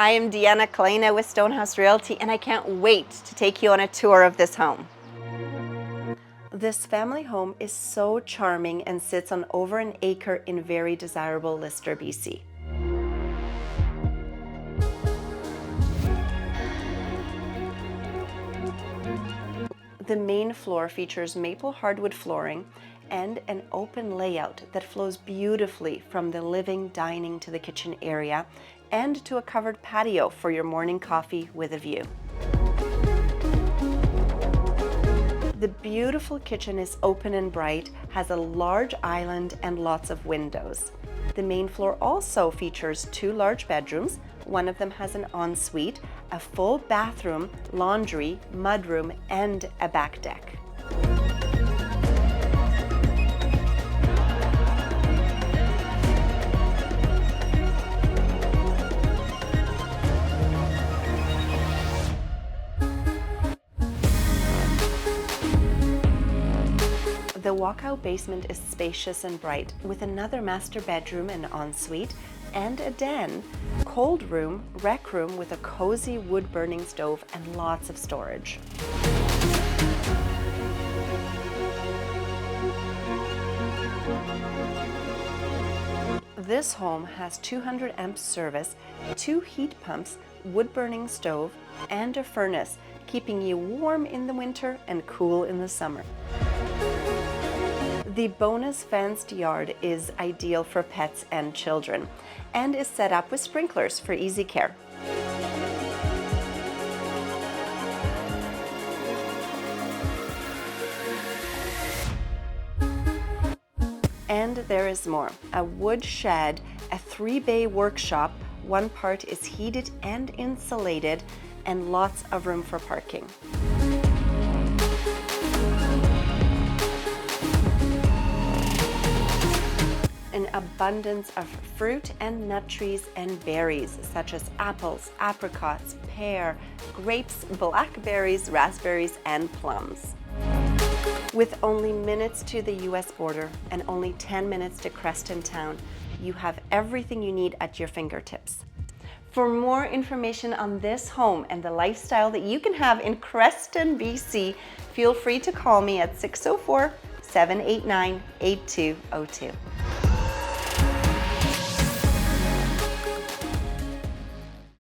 I am Klejne with Stonehouse Realty, and I can't wait to take you on a tour of this home. This family home is so charming and sits on over an acre in very desirable Lister, BC. The main floor features maple hardwood flooring and an open layout that flows beautifully from the living, dining to the kitchen area and to a covered patio for your morning coffee with a view. The beautiful kitchen is open and bright, has a large island and lots of windows. The main floor also features 2 large bedrooms. One of them has an ensuite, a full bathroom, laundry, mudroom, and a back deck. The walkout basement is spacious and bright, with another master bedroom and ensuite, and a den, cold room, rec room with a cozy wood-burning stove and lots of storage. This home has 200 amp service, 2 heat pumps, wood-burning stove, and a furnace, keeping you warm in the winter and cool in the summer. The bonus fenced yard is ideal for pets and children and is set up with sprinklers for easy care. And there is more. A wood shed, a 3-bay workshop, 1 part is heated and insulated, and lots of room for parking. An abundance of fruit and nut trees and berries such as apples, apricots, pear, grapes, blackberries, raspberries, and plums. With only minutes to the US border and only 10 minutes to Creston town, you have everything you need at your fingertips. For more information on this home and the lifestyle that you can have in Creston, BC, feel free to call me at 604-789-8202.